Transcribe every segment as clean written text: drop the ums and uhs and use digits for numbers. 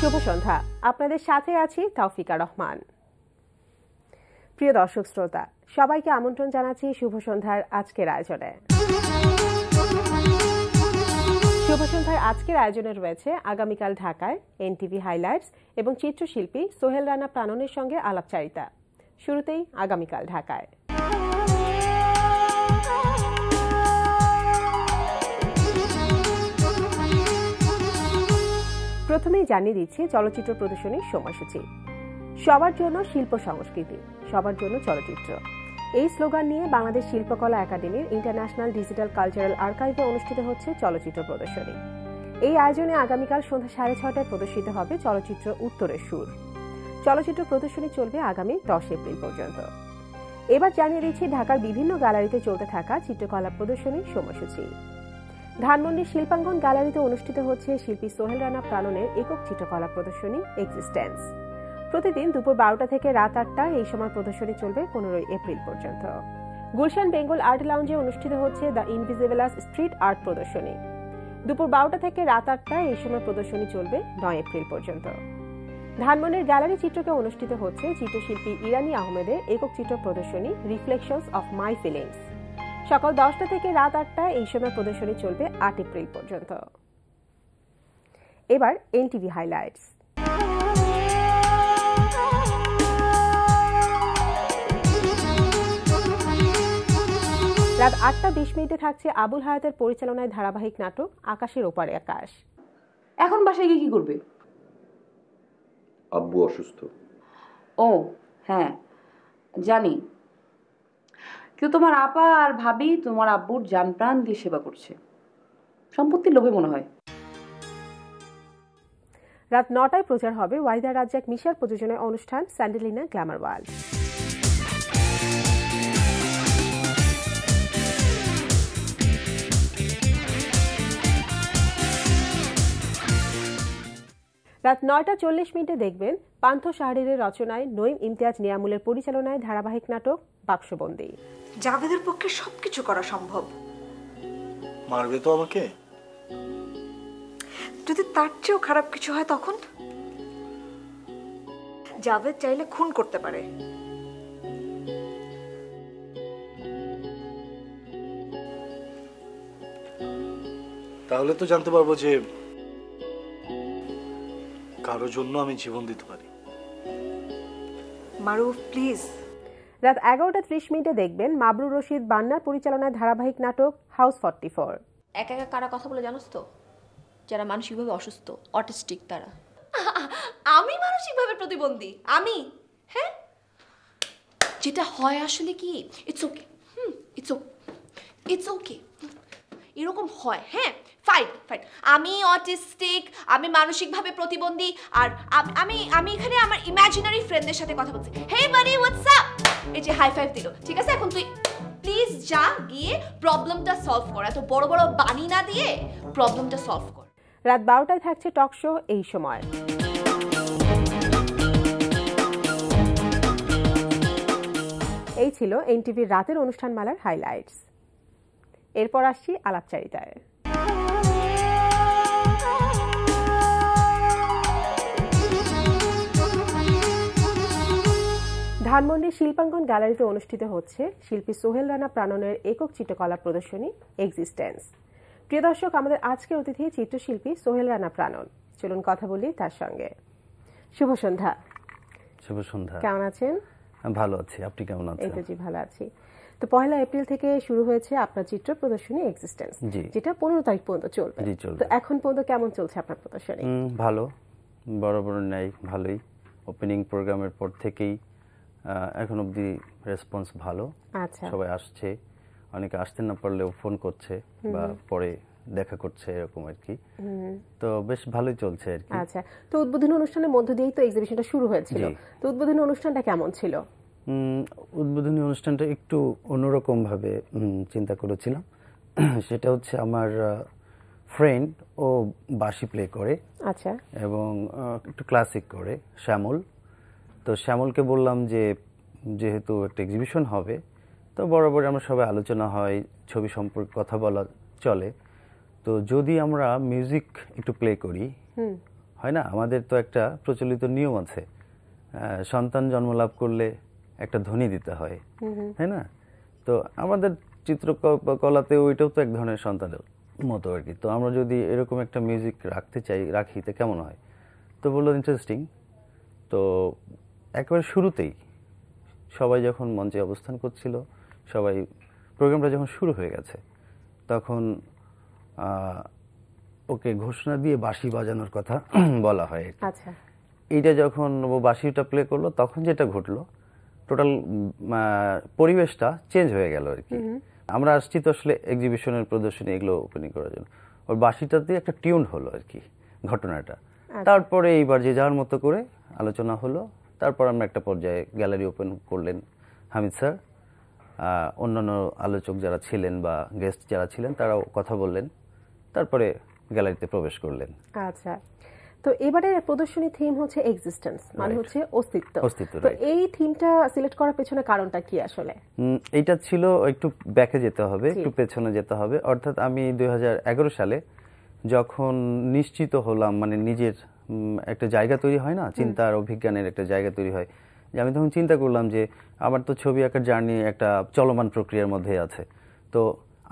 শুভ সন্ধ্যা, আপনাদের সাথে আছি তৌফিকা রহমান। প্রিয় দর্শক শ্রোতা, সবাইকে আমন্ত্রণ জানাচ্ছি শুভ সন্ধ্যার আজকের আয়োজনে। শুভ সন্ধ্যার আজকের আয়োজনে রয়েছে আগামীকাল ঢাকায় এনটিভি হাইলাইটস এবং চিত্রশিল্পী সোহেল রানা প্রাণনের সঙ্গে আলাপচারিতা। শুরুতেই আগামীকাল ঢাকায়। প্রথমেই জানিয়ে দিচ্ছি চলচ্চিত্র প্রদর্শনীর সময়সূচি। সবার জন্য শিল্প সংস্কৃতি, সবার জন্য চলচ্চিত্র, এই স্লোগান নিয়ে বাংলাদেশ শিল্পকলা একাডেমির ইন্টারন্যাশনাল ডিজিটাল কালচারাল আর্কাইভে অনুষ্ঠিত হচ্ছে চলচ্চিত্র প্রদর্শনী। এই আয়োজনে আগামীকাল সন্ধ্যা 6:30টায় প্রদর্শিত হবে চলচ্চিত্র উত্তরের সুর। চলচ্চিত্র প্রদর্শনী চলবে আগামী 10 এপ্রিল পর্যন্ত। এবার জানিয়ে দিচ্ছি ঢাকার বিভিন্ন গ্যালারিতে চলতে থাকা চিত্রকলা প্রদর্শনীর সময়সূচি। ধানমন্ডির শিল্পাঙ্গন গ্যালারিতে অনুষ্ঠিত হচ্ছে শিল্পী সোহেল রানা প্রাণনের একক চিত্রকলা প্রদর্শনী এক্সিস্টেন্স। প্রতিদিন দুপুর 12টা থেকে রাত 8টা এই সময় প্রদর্শনী চলবে 15 এপ্রিল পর্যন্ত। গুলশান বেঙ্গল আর্ট লাউঞ্জে অনুষ্ঠিত হচ্ছে দ্য ইনভিজিবলাস স্ট্রিট আর্ট প্রদর্শনী। দুপুর 12টা থেকে রাত 8টা এই সময় প্রদর্শনী চলবে 9 এপ্রিল পর্যন্ত। ধানমন্ডির গ্যালারি চিত্রকে অনুষ্ঠিত হচ্ছে চিত্রশিল্পী ইরানি আহমেদের একক চিত্র প্রদর্শনী রিফ্লেকশনস অফ মাই ফিলিংস। সকাল 10টা থেকে রাত 8টা এই সময় প্রদর্শনী চলবে 8 এপ্রিল পর্যন্ত। এবার এনটিভি হাইলাইটস। রাত 8:20 থাকছে আবুল হায়াতের পরিচালনায় ধারাবাহিক নাটক আকাশের ওপারে আকাশ। এখন বাসায় গিয়ে কি করবে? আব্বু অসুস্থ। ও হ্যাঁ জানি, কিন্তু তোমার আপা আর ভাবি তোমার আব্বুর জান প্রাণ দিয়ে সেবা করছে, সম্পত্তির লোভে মনে হয়। রাত 9টায় প্রচার হবে ওয়াহিদা রাজ্জাক মিশার প্রযোজনায় অনুষ্ঠান স্যান্ডেলিনা গ্ল্যামার ওয়ার্ল্ড। রাত 9:40 দেখবেন পান্থ শাহরিয়ারের রচনায় নঈম ইমতিয়াজ নিয়ামুলের পরিচালনায় ধারাবাহিক নাটক বাক্সবন্দী। জাভেদের পক্ষে সবকিছু করা সম্ভব। মারবে তো আমাকে? যদি তার চেয়েও খারাপ কিছু হয় তখন? জাভেদ চাইলে খুন করতে পারে। তাহলে তো জানতে পারবো যে কারোর জন্য আমি জীবন দিতে পারি। মারুফ প্লিজ। রাত 11:30 দেখবেন মাবরুর রশিদ বান্নার পরিচালনায় ধারাবাহিক নাটক হাউস 44। একা একা কারা কথা বলে জানোস তো? যারা মানসিকভাবে অসুস্থ, অটিস্টিক তারা। আমি মানসিকভাবে প্রতিবন্ধী? আমি? হ্যাঁ, যেটা হয় আসলে কি, ইটস ওকে, ইটস ওকে, এরকম হয়। হ্যাঁ ফাইন ফাইন, আমি অটিস্টিক, আমি মানসিকভাবে প্রতিবন্ধী, আর আমি এখানে আমার ইমাজিনারি ফ্রেন্ডদের সাথে কথা বলছি। হে বাডি হোয়াটস আপ, এই যে হাই ফাইভ দিল। ঠিক আছে, এখন তুই প্লিজ যা গিয়ে প্রবলেমটা সলভ কর, এত বড় বড় বাণী না দিয়ে প্রবলেমটা সলভ কর। রাত 12টায় থাকছে টক শো এই সময়। এই ছিল এনটিভির রাতের অনুষ্ঠানমালার হাইলাইটস। এরপর আসছি আলাপচারিতায়। ধানমন্ডির শিল্পাঙ্গন গ্যালারিতে অনুষ্ঠিত হচ্ছে শিল্পী সোহেল রানা প্রাণনের একক চিত্রকলা প্রদর্শনী এক্সিস্টেন্স। প্রিয় দর্শক, আমাদের আজকের অতিথি চিত্রশিল্পী সোহেল রানা প্রাণন। চলুন কথা বলি তার সঙ্গে। শুভ সন্ধ্যা। শুভ সন্ধ্যা। কেমন আছেন? ভালো আছি, আপনি কেমন আছেন? এই তো জি, ভালো আছি। তো 1 এপ্রিল থেকে শুরু হয়েছে আপনার চিত্র প্রদর্শনী এক্সিস্টেন্স, যেটা 15 তারিখ পর্যন্ত চলবে। তো এখন পর্যন্ত কেমন চলছে আপনার প্রদর্শনী? ভালো, বরাবর নাই, ভালোই। ওপেনিং প্রোগ্রামের পর থেকেই এখন অবধি রেসপন্স ভালো। আচ্ছা, সবাই আসছে, অনেকে আসতে না পারলেও ফোন করছে বা পরে দেখা করছে, এরকম আর কি। তো বেশ ভালোই চলছে আর কি। আচ্ছা, তো উদ্বোধনী অনুষ্ঠানের মধ্য দিয়েই তো এক্সিবিশনটা শুরু হয়েছিল। তো উদ্বোধনী অনুষ্ঠানটা কেমন ছিল? উদ্বোধনী অনুষ্ঠানটা একটু অন্যরকম ভাবে চিন্তা করেছিলাম। সেটা হচ্ছে আমার ফ্রেন্ড, ও বাঁশি প্লে করে, আচ্ছা, এবং একটু ক্লাসিক করে, শ্যামল। তো শ্যামলকে বললাম যে যেহেতু একটা এক্সিবিশন হবে, তো বরাবর আমরা সবাই আলোচনা হয়, ছবি সম্পর্কে কথা বলা চলে, তো যদি আমরা মিউজিক একটু প্লে করি হয় না, আমাদের তো একটা প্রচলিত নিয়ম আছে, সন্তান জন্মলাভ করলে একটা ধ্বনি দিতে হয়, তাই না? তো আমাদের চিত্রকলাতে ওইটাও তো এক ধরনের সন্তানের মতো আর কি। তো আমরা যদি এরকম একটা মিউজিক রাখি তো কেমন হয়? তো বললো ইন্টারেস্টিং। তো একেবারে শুরুতেই সবাই যখন মঞ্চে অবস্থান করছিল, সবাই প্রোগ্রামটা যখন শুরু হয়ে গেছে, তখন ওকে ঘোষণা দিয়ে বাঁশি বাজানোর কথা বলা হয়। আচ্ছা, এইটা যখন ও বাঁশিটা প্লে করলো, তখন যেটা ঘটলো, টোটাল পরিবেশটা চেঞ্জ হয়ে গেল আর কি। আমরা আসছি তো আসলে এক্সিবিশনের প্রদর্শনী এগুলো ওপেনিং করার জন্য, ওর বাঁশিটাতে একটা টিউন হলো আর কি ঘটনাটা। তারপরে এইবার যে যার মতো করে আলোচনা হলো, তারপর আমরা একটা পর্যায়ে গ্যালারি ওপেন করলেন হামিদ স্যার, অন্যান্য আলোচক যারা ছিলেন বা গেস্ট যারা ছিলেন তারাও কথা বললেন, তারপরে গ্যালারিতে প্রবেশ করলেন। আচ্ছা, তো এবারে প্রদর্শনী থিম হচ্ছে এক্সিস্টেন্স, মানে হচ্ছে অস্তিত্ব। তো এই থিমটা সিলেক্ট করার পেছনে কারণটা কি আসলে? এটা ছিল একটু ব্যাকে যেতে হবে, একটু পেছনে যেতে হবে। অর্থাৎ আমি 2011 সালে যখন নিশ্চিত হলাম, মানে নিজের একটা জায়গা তৈরি হয় না, চিন্তার অভিজ্ঞানের একটা জায়গা তৈরি হয়, যে আমি তখন চিন্তা করলাম যে আমার তো ছবি আঁকার জার্নি একটা চলমান প্রক্রিয়ার মধ্যে আছে, তো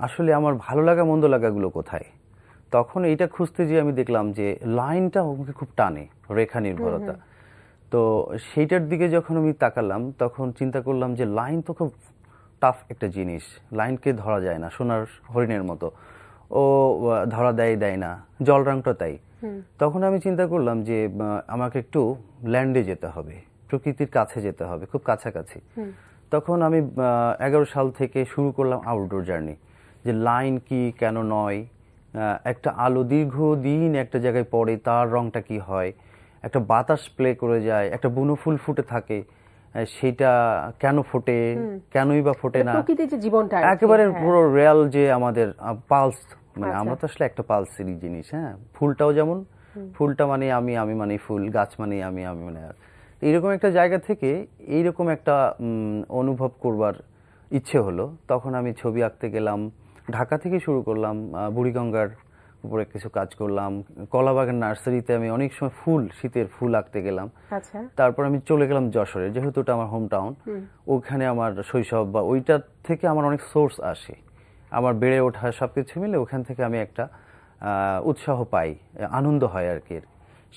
আসলে আমার ভালো লাগা মন্দ লাগাগুলো কোথায়? তখন এইটা খুঁজতে গিয়ে আমি দেখলাম যে লাইনটা আমাকে খুব টানে, রেখা নির্ভরতা। তো সেইটার দিকে যখন আমি তাকালাম, তখন চিন্তা করলাম যে লাইন তো খুব টাফ একটা জিনিস, লাইনকে ধরা যায় না, সোনার হরিণের মতো ও ধরা দেয় না, জল রংটা তাই। তখন আমি চিন্তা করলাম যে আমাকে একটু ল্যান্ডে যেতে হবে, প্রকৃতির কাছে যেতে হবে, খুব কাছাকাছি। তখন আমি 11 সাল থেকে শুরু করলাম আউটডোর জার্নি, যে লাইন কি, কেন নয়, একটা আলো দীর্ঘদিন একটা জায়গায় পড়ে, তার রংটা কি হয়, একটা বাতাস প্লে করে যায়, একটা বুনো ফুল ফুটে থাকে, সেটা কেন ফোটে, কেনই বা ফোটে না, প্রকৃতির যে জীবনটা একেবারে পুরো রিয়াল যে আমাদের পালস, মানে আমরা তো আসলে একটা পালসেরই জিনিস। হ্যাঁ, ফুলটাও যেমন, ফুলটা মানে আমি মানে ফুল, গাছ মানে আমি মানে এইরকম একটা জায়গা থেকে এইরকম একটা অনুভব করবার ইচ্ছে হলো। তখন আমি ছবি আঁকতে গেলাম, ঢাকা থেকে শুরু করলাম, বুড়িগঙ্গার উপরে কিছু কাজ করলাম, কলাবাগান নার্সারিতে আমি অনেক সময় শীতের ফুল আঁকতে গেলাম। তারপর আমি চলে গেলাম যশোরে, যেহেতু এটা আমার হোম টাউন, ওখানে আমার শৈশব বা ওইটার থেকে আমার অনেক সোর্স আসে, আমার বেড়ে ওঠা সবকিছু মিলে ওখান থেকে আমি একটা উৎসাহ পাই, আনন্দ হয় আর কি।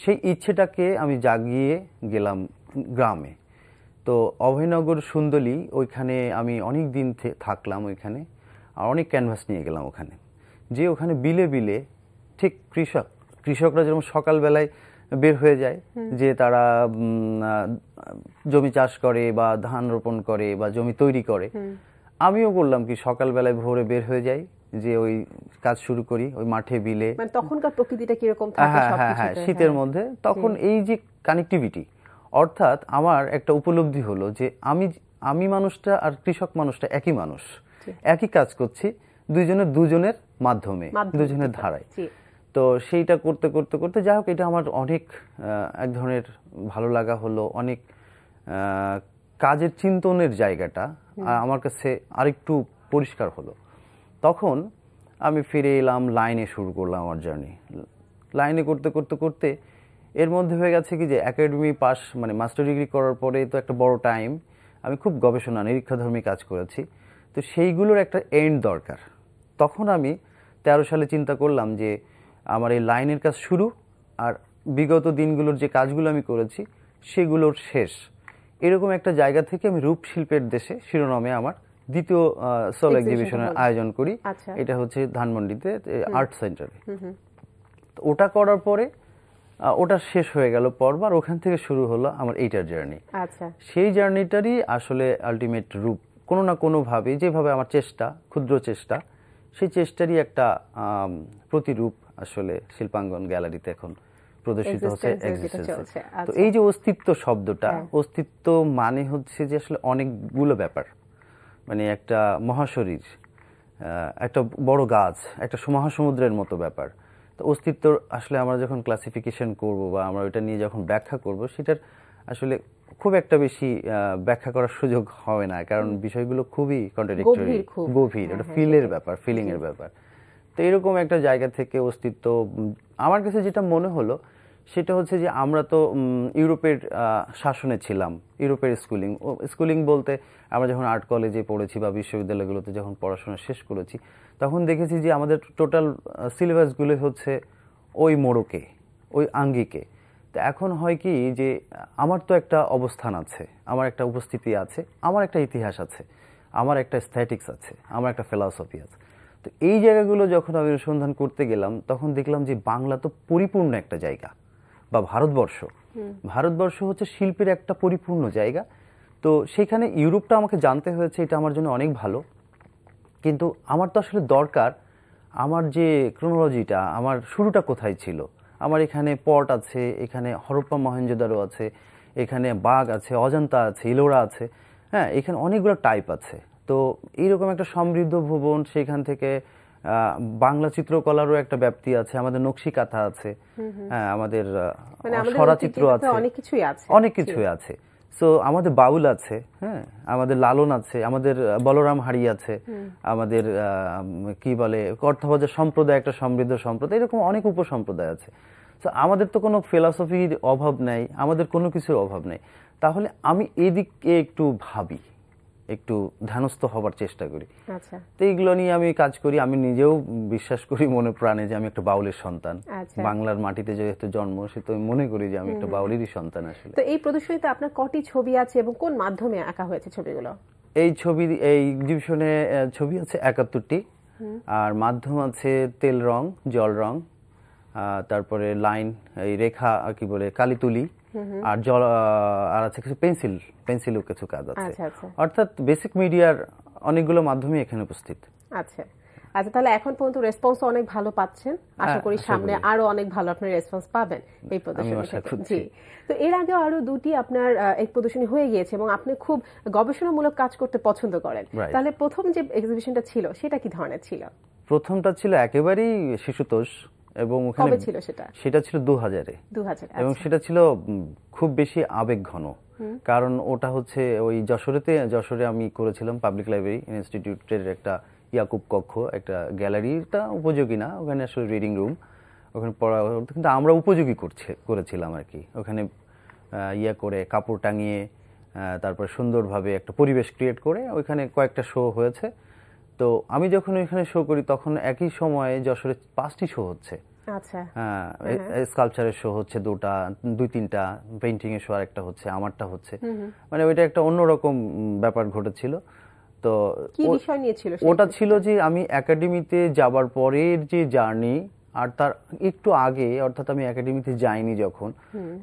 সেই ইচ্ছেটাকে আমি জাগিয়ে গেলাম গ্রামে। তো অভয়নগর সুন্দলী, ওইখানে আমি অনেক দিন থাকলাম ওইখানে, আর অনেক ক্যানভাস নিয়ে গেলাম ওখানে, যে ওখানে বিলে বিলে ঠিক কৃষকরা যেরকম সকালবেলায় বের হয়ে যায়, যে তারা জমি চাষ করে বা ধান রোপণ করে বা জমি তৈরি করে, আমিও করলাম কি সকালবেলায় ভোরে বের হয়ে যাই, যে ওই কাজ শুরু করি ওই মাঠে বিলে। মানে তখনকার প্রকৃতিটা কিরকম থাকে? হ্যাঁ, শীতের মধ্যে তখন এই যে কানেক্টিভিটি, অর্থাৎ আমার একটা উপলব্ধি হলো যে আমি মানুষটা আর কৃষক মানুষটা একই মানুষ, একই কাজ করছি, দুজনের মাধ্যমে, দুজনের ধারায়। তো সেইটা করতে করতে করতে যাই হোক, এটা আমার অনেক এক ধরনের ভালো লাগা হলো, অনেক কাজের চিন্তনের জায়গাটা আমার কাছে আরেকটু পরিষ্কার হলো। তখন আমি ফিরে এলাম, লাইনে শুরু করলাম আমার জার্নি। লাইনে করতে করতে করতে এর মধ্যে হয়ে গেছে কি যে একাডেমি পাস, মানে মাস্টার ডিগ্রি করার পরে তো একটা বড় টাইম আমি খুব গবেষণা নিরীক্ষাধর্মী কাজ করেছি, তো সেইগুলোর একটা এন্ড দরকার। তখন আমি 13 সালে চিন্তা করলাম যে আমার এই লাইনের কাজ শুরু, আর বিগত দিনগুলোর যে কাজগুলো আমি করেছি সেগুলোর শেষ, এরকম একটা জায়গা থেকে আমি রূপশিল্পের দেশে শিরোনামে আমার দ্বিতীয় সোল এক্সিবিশনের আয়োজন করি। এটা হচ্ছে ধানমন্ডিতে আর্ট সেন্টারে। ওটা করার পরে ওটা শেষ হয়ে গেল পর্ব, আর ওখান থেকে শুরু হলো আমার এইটার জার্নি। সেই জার্নিটারই আসলে আলটিমেট রূপ, কোনো না কোনোভাবে, যেভাবে আমার চেষ্টা, ক্ষুদ্র চেষ্টা, সেই চেষ্টারই একটা প্রতিরূপ আসলে শিল্পাঙ্গন গ্যালারিতে এখন প্রদর্শিত হচ্ছে এক্সিস্টেন্সে। তো এই যে অস্তিত্ব শব্দটা, অস্তিত্ব মানে হচ্ছে যে আসলে অনেকগুলো ব্যাপার, মানে একটা মহাশরীর, একটা বড় গাছ, একটা মহাসমুদ্রের মতো ব্যাপার। তো অস্তিত্ব আসলে আমরা যখন ক্লাসিফিকেশন করব বা আমরা ওইটা নিয়ে যখন ব্যাখ্যা করব, সেটার আসলে খুব একটা বেশি ব্যাখ্যা করার সুযোগ হবে না, কারণ বিষয়গুলো খুবই কন্ট্রাডিক্টরি, গভীর, এটা ফিলের ব্যাপার, ফিলিং এর ব্যাপার। তো এরকম একটা জায়গা থেকে অস্তিত্ব আমার কাছে যেটা মনে হলো, সেটা হচ্ছে যে আমরা তো ইউরোপের শাসনে ছিলাম, ইউরোপের স্কুলিং বলতে আমরা যখন আর্ট কলেজে পড়েছি বা বিশ্ববিদ্যালয়গুলোতে যখন পড়াশোনা শেষ করেছি, তখন দেখেছি যে আমাদের টোটাল সিলেবাসগুলো হচ্ছে ওই মোড়কে, ওই আঙ্গিকে। তো এখন হয় কি যে আমার তো একটা অবস্থান আছে, আমার একটা উপস্থিতি আছে, আমার একটা ইতিহাস আছে, আমার একটা স্থেটিক্স আছে, আমার একটা ফিলসফি আছে। তো এই জায়গাগুলো যখন আমি অনুসন্ধান করতে গেলাম, তখন দেখলাম যে বাংলা তো পরিপূর্ণ একটা জায়গা, বা ভারতবর্ষ হচ্ছে শিল্পের একটা পরিপূর্ণ জায়গা। তো সেখানে ইউরোপটা আমাকে জানতে হয়েছে, এটা আমার জন্য অনেক ভালো। কিন্তু আমার তো আসলে দরকার আমার যে ক্রোনোলজিটা, আমার শুরুটা কোথায় ছিল। আমার এখানে পট আছে, এখানে হরপ্পা মহেঞ্জোদারো আছে, এখানে বাঘ আছে, অজন্তা আছে, ইলোরা আছে, হ্যাঁ, এখানে অনেকগুলো টাইপ আছে। তো এইরকম একটা সমৃদ্ধ ভুবন, সেখান থেকে বাংলা চিত্রকলারও একটা ব্যাপ্তি আছে, আমাদের নকশি কাঁথা আছে, হ্যাঁ, আমাদের সরাচিত্র আছে, অনেক কিছুই আছে। সো আমাদের বাউল আছে, হ্যাঁ, আমাদের লালন আছে, আমাদের বলরাম হাড়ি আছে, আমাদের কি বলে অর্থভাজা সম্প্রদায়, একটা সমৃদ্ধ সম্প্রদায়, এরকম অনেক উপসম্প্রদায় আছে। তো আমাদের তো কোনো ফিলসফির অভাব নাই, আমাদের কোনো কিছুর অভাব নেই। তাহলে আমি এদিকে একটু ভাবি, একটু ধ্যানস্থ হবার চেষ্টা করি। আচ্ছা, তো এইগুলো নিয়ে আমি কাজ করি। আমি নিজেও বিশ্বাস করি মনে প্রাণে যে আমি একটা বাউলের সন্তান। বাংলার মাটিতে যেহেতু জন্ম, সে তো মনে করি যে আমি একটা বাউলেরই সন্তান আসলে। তো এই প্রদর্শনীতে আপনার কটি ছবি আছে এবং কোন মাধ্যমে আঁকা হয়েছে ছবিগুলো? এই এক্সিবিশনে ছবি আছে 71টি, আর মাধ্যম আছে তেল রং, জল রং, তারপরে লাইন, এই রেখা কি বলে কালি তুলি, আর জল, আর আছে কিছু পেন্সিলও কিছু কাজ আছে। অর্থাৎ বেসিক মিডিয়ার অনেকগুলো মাধ্যমে এখানে উপস্থিত। আচ্ছা আচ্ছা, তাহলে এখন পর্যন্ত রেসপন্স অনেক ভালো পাচ্ছেন, আশা করি সামনে আরো অনেক ভালো আপনার রেসপন্স পাবেন এই প্রদর্শনী থেকে। জি, তো এর আগে আরো দুটি আপনার এই প্রদর্শনী হয়ে গিয়েছে এবং আপনি খুব গবেষণামূলক কাজ করতে পছন্দ করেন। তাহলে প্রথম যে এক্সিবিশনটা ছিল সেটা কি ধরনের ছিল? প্রথমটা ছিল একেবারেই শিশুতোষ, এবং ওখানে কবে ছিল সেটা? সেটা ছিল 2000-এ, এবং সেটা ছিল খুব বেশি আবেগ ঘন। কারণ ওটা হচ্ছে ওই যশোরে আমি করেছিলাম পাবলিক লাইব্রেরি ইনস্টিটিউটের একটা ইয়াকুব কক্ষ, একটা গ্যালারিটা উপযোগী না, ওখানে আসলে রিডিং রুম, ওখানে পড়া, কিন্তু আমরা উপযোগী করেছিলাম আর কি। ওখানে ইয়া করে কাপড় টাঙিয়ে, তারপর সুন্দরভাবে একটা পরিবেশ ক্রিয়েট করে ওইখানে কয়েকটা শো হয়েছে। তো আমি যখন ওইখানে শো করি তখন একই সময়ে যশোরে 5টি শো হচ্ছে। আচ্ছা, হ্যাঁ, স্কাল্পচারের শো হচ্ছে 2-3টা, পেইন্টিং এর শো আরেকটা হচ্ছে, আমারটা হচ্ছে, মানে ওইটা একটা অন্যরকম ব্যাপার ঘটেছিল। তো কি বিষয় নিয়ে ছিল ওটা? ছিল যে আমি একাডেমিতে যাবার পরের যে জার্নি, আর তার একটু আগে, অর্থাৎ আমি একাডেমিতে যাইনি যখন,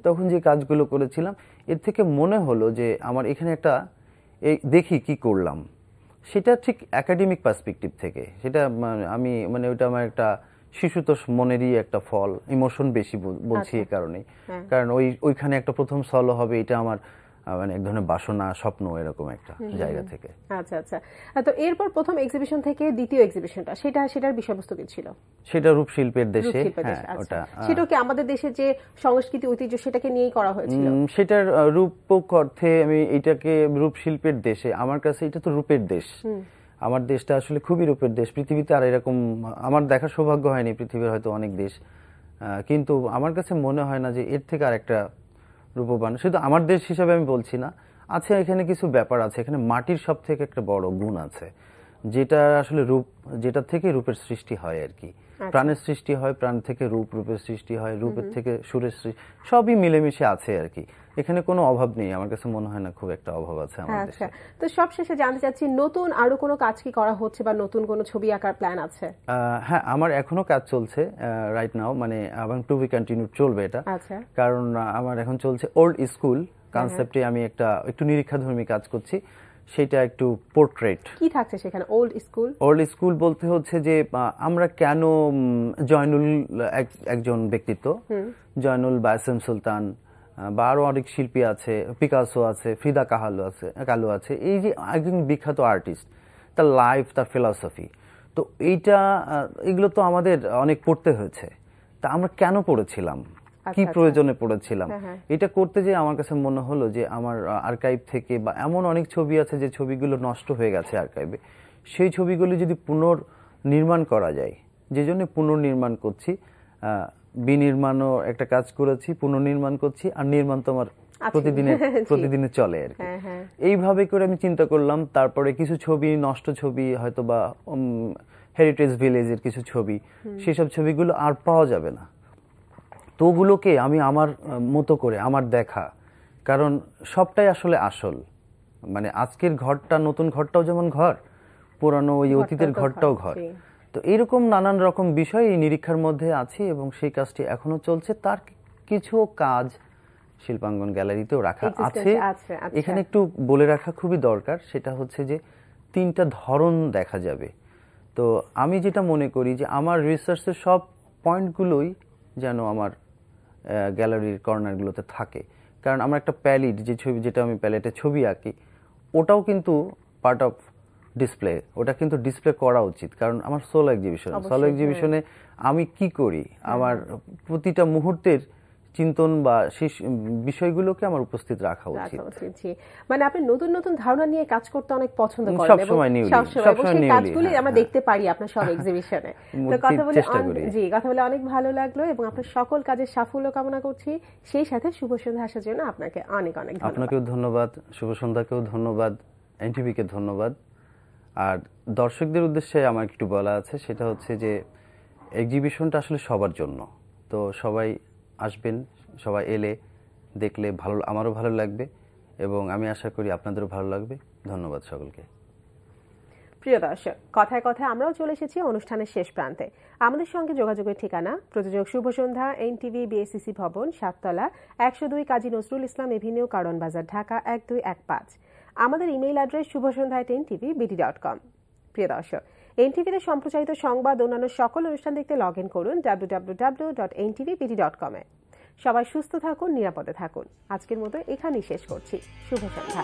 তখন যে কাজগুলো করেছিলাম, এর থেকে মনে হলো যে আমার এখানে একটা দেখি কি করলাম, সেটা ঠিক একাডেমিক পার্সপেক্টিভ থেকে, সেটা আমি মানে ওইটা আমার একটা শিশুতোষ মনেরই একটা ফল, ইমোশন বেশি বলছি এই কারণেই, কারণ ওইখানে একটা প্রথম সলো হবে, এটা আমার মানে এক ধরনের বাসনা, স্বপ্ন, এরকম একটা জায়গা থেকে। আচ্ছা আচ্ছা, তো এরপর প্রথম এক্সিবিশন থেকে দ্বিতীয় এক্সিবিশনটা, সেটার বিষয়বস্তু কি ছিল? সেটা রূপশিল্পের দেশে। হ্যাঁ, ওটা সেটা কি আমাদের দেশের যে সংস্কৃতি ঐতিহ্য সেটাকে নিয়েই করা হয়েছিল? সেটার রূপক অর্থে আমি এটাকে রূপশিল্পের দেশে, আমার কাছে এটা তো রূপের দেশ। আমার দেশটা আসলে খুবই রূপের দেশ। পৃথিবীতে আর এরকম আমার দেখার সৌভাগ্য হয়নি, পৃথিবীর হয়তো অনেক দেশ, কিন্তু আমার কাছে মনে হয় না যে এর থেকে আর একটা রূপবান, শুধু আমার দেশ হিসাবে আমি বলছি না, আছে এখানে কিছু ব্যাপার আছে। এখানে মাটির সব থেকে একটা বড় গুণ আছে, যেটা আসলে রূপ, যেটা থেকে রূপের সৃষ্টি হয় আর কি। প্রাণের সৃষ্টি হয়, প্রাণ থেকে রূপের সৃষ্টি হয়, রূপের থেকে সুরের সৃষ্টি, সবই মিলেমিশে আছে আর কি। এখানে কোনো অভাব নেই, আমার কাছে মনে হয় না খুব একটা অভাব আছে আমাদের দেশে। তো সব শেষে জানতে চাচ্ছি, নতুন আরো কোনো কাজ কি করা হচ্ছে বা নতুন কোনো ছবি আঁকার প্ল্যান আছে? হ্যাঁ, আমার এখনো কাজ চলছে রাইট নাও, মানে এবং টু বি কন্টিনিউ চলবে এটা। কারণ আমার এখন চলছে ওল্ড স্কুল কনসেপ্টে, আমি একটু নিরীক্ষাধর্মী কাজ করছি, সেটা একটু পোর্ট্রেট। কি থাকছে সেখানে? ওল্ড স্কুল বলতে হচ্ছে যে আমরা কেন জয়নুল একজন ব্যক্তিত্ব, জয়নুল বা এস এম সুলতান বা আরো অনেক শিল্পী আছে, পিকাসো আছে, ফ্রিদা কালো আছে, এই যে একজন বিখ্যাত আর্টিস্ট, তার লাইফ, তার ফিলসফি, তো এগুলো তো আমাদের অনেক পড়তে হয়েছে। তা আমরা কেন পড়েছিলাম, কি প্রয়োজনে পড়েছিলাম, এটা করতে যে আমার কাছে মনে হলো যে আমার আর্কাইভ থেকে, বা এমন অনেক ছবি আছে যে ছবিগুলো নষ্ট হয়ে গেছে আর্কাইভে, সেই ছবিগুলো যদি পুনর্নির্মাণ করা যায়, যে জন্য পুনর্নির্মাণ করছি, বিনির্মাণও একটা কাজ করেছি, পুনর্নির্মাণ করছি, আর নির্মাণ তো আমার প্রতিদিনে চলে আর কি। এইভাবে করে আমি চিন্তা করলাম। তারপরে কিছু ছবি, নষ্ট ছবি, হয়তো বা হেরিটেজ ভিলেজের কিছু ছবি, সেসব ছবিগুলো আর পাওয়া যাবে না। তো ওগুলোকে আমি আমার মতো করে, আমার দেখা, কারণ সবটাই আসলে আসল, মানে আজকের ঘরটা, নতুন ঘরটাও যেমন ঘর, পুরানো ওই অতীতের ঘরটাও ঘর। তো এইরকম নানান রকম বিষয় এই নিরীক্ষার মধ্যে আছে এবং সেই কাজটি এখনো চলছে। তার কিছু কাজ শিল্পাঙ্গন গ্যালারিতেও রাখা আছে। এখানে একটু বলে রাখা খুবই দরকার, সেটা হচ্ছে যে 3টা ধরন দেখা যাবে। তো আমি যেটা মনে করি যে আমার রিসার্চের সব পয়েন্টগুলোই যেন আমার গ্যালারির কর্নারগুলোতে থাকে, কারণ আমার একটা প্যালেট, যে ছবি, যেটা আমি প্যালেটে ছবি আঁকি, ওটাও কিন্তু পার্ট অফ ডিসপ্লে, ওটা কিন্তু ডিসপ্লে করা উচিত। কারণ আমার সোলো এক্সিবিশনে আমি কি করি, আমার প্রতিটা মুহূর্তের চিন্তন বা সেই বিষয়গুলোকে আমার উপস্থিত রাখা উচিত। মানে আপনি নতুন নতুন ধারণা নিয়ে কাজ করতে অনেক পছন্দ করেন এবং সবসময় সেই কাজগুলি আমরা দেখতে পারি আপনার সব এক্সিবিশনে। তো কথা বলে অনেক ভালো লাগলো এবং আপনার সকল কাজের সাফল্য কামনা করছি। সেই সাথে শুভ সন্ধ্যা আসার জন্য আপনাকে অনেক অনেক ধন্যবাদ। আপনাকেও ধন্যবাদ, শুভ সন্ধ্যাকেও ধন্যবাদ, এনটিভিকে ধন্যবাদ। আর দর্শকদের উদ্দেশ্যে আমার একটু বলা আছে, সেটা হচ্ছে যে এক্সিবিশনটা আসলে সবার জন্য। তো সবাই আসবেন, সবাই এলে দেখলে ভালো, আমারও ভালো লাগবে এবং আমি আশা করি আপনাদেরও ভালো লাগবে। ধন্যবাদ সকলকে। প্রিয় দর্শক, কথায় কথায় আমরাও চলে এসেছি অনুষ্ঠানের শেষ প্রান্তে। আমাদের সঙ্গে যোগাযোগের ঠিকানা প্রযোজক শুভ সন্ধ্যা, এনটিভি, বিএসসিসি ভবন, 7 তলা, 102 কাজী নজরুল ইসলাম এভিনিউ, কারণ বাজার, ঢাকা 1215। আমাদের ইমেইল অ্যাড্রেস shubhasondha@ntv.com। প্রিয় দর্শক, এনটিভিতে সম্প্রচারিত সংবাদ, অন্যান্য সকল অনুষ্ঠান দেখতে লগ ইন করুন www.ntvbd.com-এ। সবাই সুস্থ থাকুন, নিরাপদে থাকুন। আজকের মতো এখানেই শেষ করছি। শুভ সন্ধ্যা।